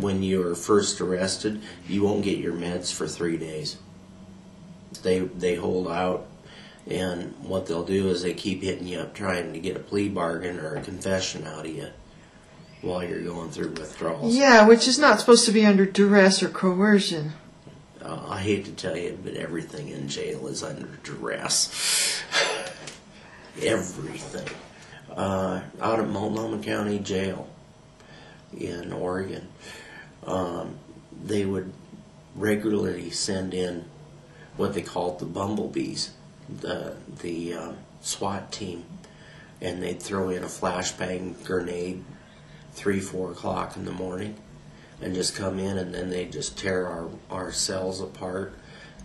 when you're first arrested, you won't get your meds for 3 days. They hold out, and what they'll do is they keep hitting you up trying to get a plea bargain or a confession out of you while you're going through withdrawals. Yeah, which is not supposed to be under duress or coercion. I hate to tell you, but everything in jail is under duress. Everything. Out at Multnomah County Jail in Oregon, they would regularly send in what they called the bumblebees, the SWAT team, and they'd throw in a flashbang grenade 3-4 o'clock in the morning and just come in, and then they'd just tear our cells apart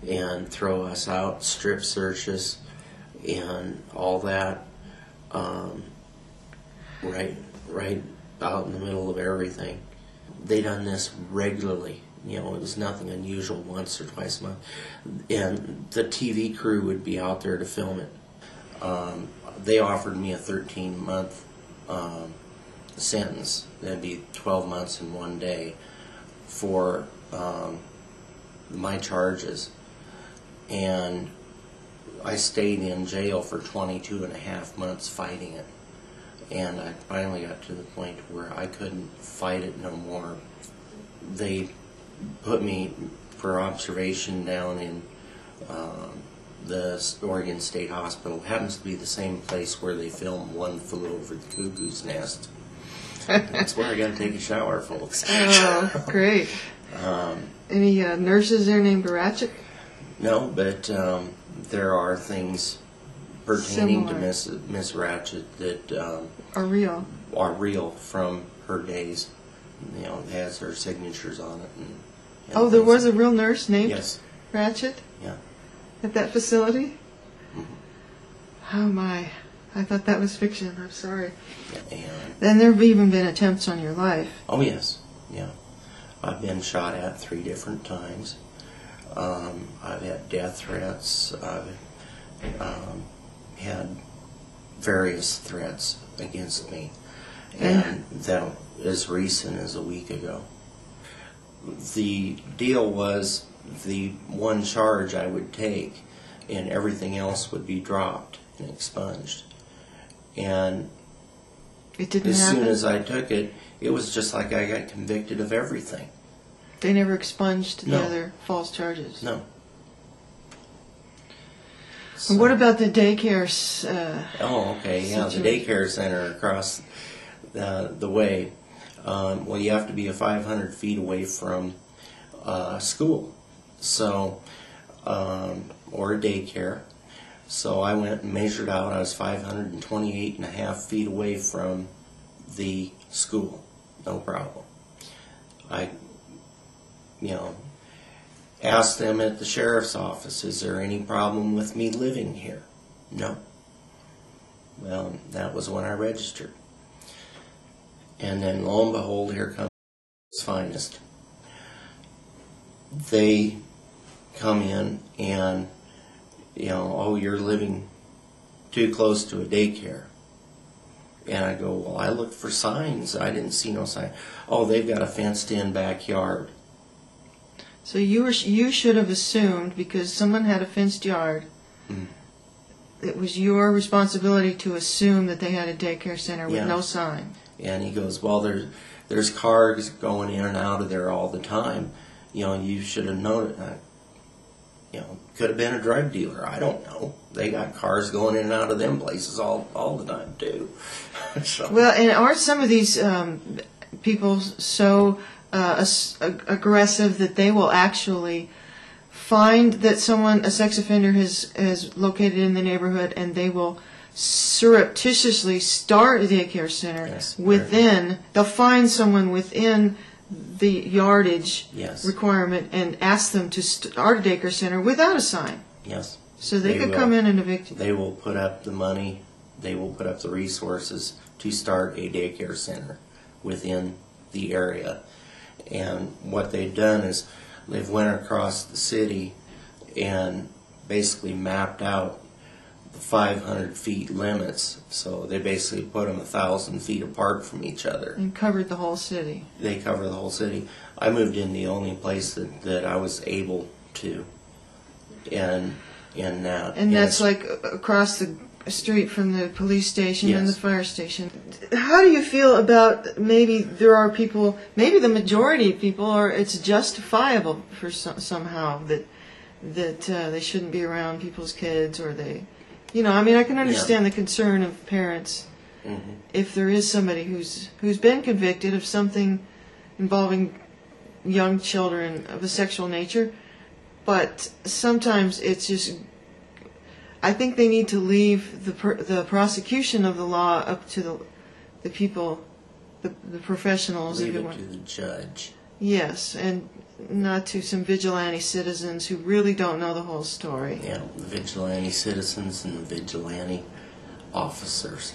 and throw us out, strip searches and all that, right out in the middle of everything. They done this regularly. You know, it was nothing unusual, once or twice a month. And the TV crew would be out there to film it. They offered me a 13-month sentence. That'd be 12 months and 1 day for my charges. And I stayed in jail for 22.5 months fighting it. And I finally got to the point where I couldn't fight it no more. They put me for observation down in the Oregon State Hospital. It happens to be the same place where they filmed One Flew Over the Cuckoo's Nest. That's where I got to take a shower, folks. Oh, great. Any nurses there named Ratched? No, but there are things pertaining Similar. to Miss Ratched that Are real. Are real from her days. You know, it has her signatures on it. And Oh, there was a real nurse named Yes. Ratched Yeah. at that facility? Mm-hmm. Oh my, I thought that was fiction. I'm sorry. And Then there have even been attempts on your life. oh yes, yeah. I've been shot at 3 different times. I've had death threats. I've had various threats against me, and that as recent as a week ago. The deal was the one charge I would take, and everything else would be dropped and expunged. And It didn't as happen? soon as I took it, it was just like I got convicted of everything. They never expunged the No. other false charges? No. And what about the daycare? Oh, okay, yeah, the situation? daycare center across the way. Well, you have to be 500 feet away from school, so or a daycare. So I went and measured out. I was 528.5 feet away from the school. No problem. I, asked them at the sheriff's office, is there any problem with me living here? No. Well, that was when I registered. And then lo and behold, here comes its finest. They come in and, oh, you're living too close to a daycare. And I go, well, I looked for signs. I didn't see no sign. Oh, they've got a fenced-in backyard. So you should have assumed, because someone had a fenced yard, it was your responsibility to assume that they had a daycare center with no sign. And he goes, well, there's cars going in and out of there all the time. You should have known it. Could have been a drug dealer. I don't know. They got cars going in and out of them places all the time too. So. Well, and aren't some of these people so aggressive that they will actually find that a sex offender has located in the neighborhood, and they will surreptitiously start a daycare center within. They'll find someone within the yardage requirement and ask them to start a daycare center without a sign. Yes. So they could come in and evict you. They will put up the money. They will put up the resources to start a daycare center within the area. And what they've done is they've went across the city and basically mapped out the 500 feet limits, so they basically put them 1,000 feet apart from each other. And covered the whole city. They cover the whole city. I moved in the only place that I was able to, and that's like across the street from the police station and the Yes. fire station. How do you feel about maybe there are people, maybe the majority of people are, it's justifiable for somehow that they shouldn't be around people's kids, or they, I mean, I can understand the concern of parents if there is somebody who's been convicted of something involving young children of a sexual nature, but sometimes it's just, I think they need to leave the prosecution of the law up to the people, the professionals. leave it to the judge. Yes, and not to some vigilante citizens who really don't know the whole story. Yeah, the vigilante citizens and the vigilante officers.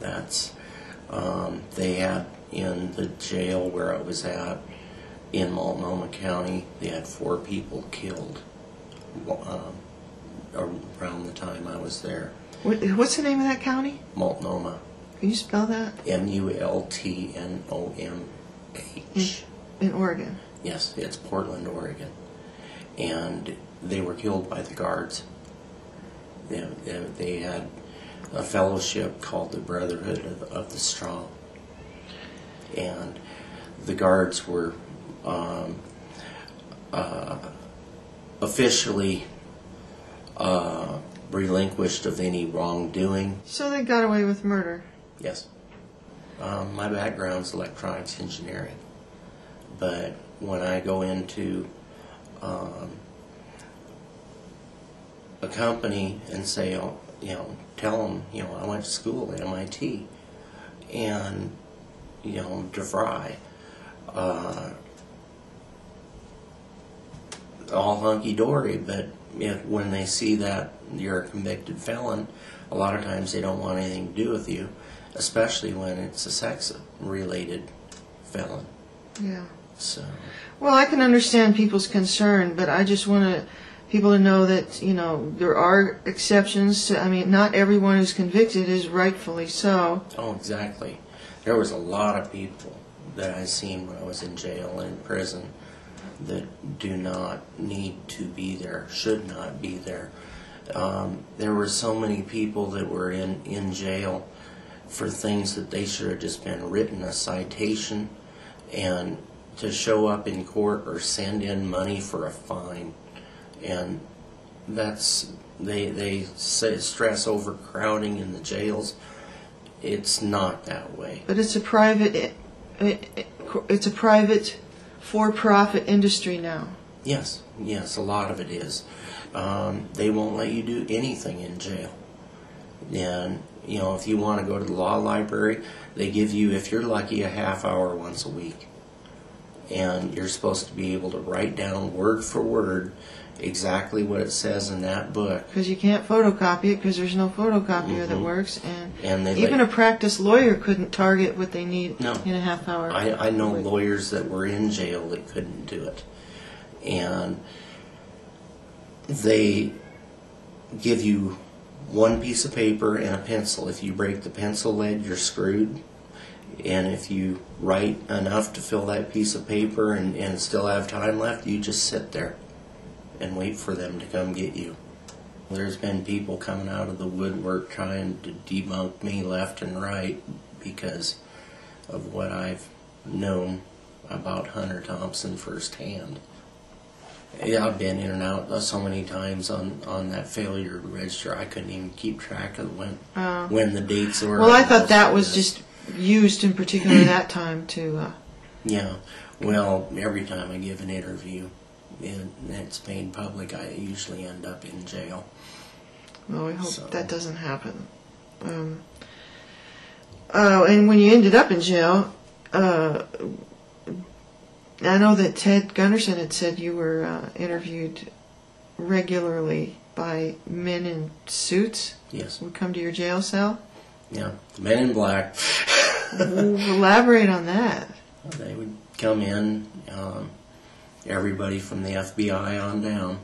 That's, they had in the jail where I was at in Multnomah County, they had 4 people killed around the time I was there. What's the name of that county? Multnomah. Can you spell that? Multnomah. In Oregon. Yes, it's Portland, Oregon. And they were killed by the guards. They had a fellowship called the Brotherhood of the Strong. And the guards were officially relinquished of any wrongdoing. So they got away with murder. Yes. My background's electronics engineering. But when I go into a company and say, tell them, I went to school at MIT, and, DeVry, all hunky-dory, but when they see that you're a convicted felon, a lot of times they don't want anything to do with you, especially when it's a sex-related felon. Yeah. So. Well, I can understand people's concern, but I just want people to know that, there are exceptions to, not everyone who's convicted is rightfully so. Oh, exactly. There was a lot of people that I seen when I was in jail and in prison that do not need to be there, should not be there. There were so many people that were in jail for things that they should have just been written a citation and to show up in court or send in money for a fine. And that's, they stress overcrowding in the jails. It's not that way. But it's a private for-profit industry now. Yes, a lot of it is. They won't let you do anything in jail. And, if you want to go to the law library, they give you, if you're lucky, a half hour once a week. And you're supposed to be able to write down word for word exactly what it says in that book. Because you can't photocopy it because there's no photocopier that works. And even a practiced lawyer couldn't target what they need in a half hour. I know lawyers that were in jail that couldn't do it. And they give you one piece of paper and a pencil. If you break the pencil lead, you're screwed. And if you write enough to fill that piece of paper and still have time left, you just sit there and wait for them to come get you. There's been people coming out of the woodwork trying to debunk me left and right because of what I've known about Hunter Thompson firsthand. Yeah, I've been in and out so many times on that failure register, I couldn't even keep track of when the dates were. Well, I thought that was just used in particular that time to... Yeah, well, every time I give an interview and it's made public, I usually end up in jail. Well, we hope that doesn't happen. And when you ended up in jail, I know that Ted Gunderson had said you were interviewed regularly by men in suits. Yes. Would come to your jail cell. Yeah, men in black. Elaborate on that. They would come in, everybody from the FBI on down,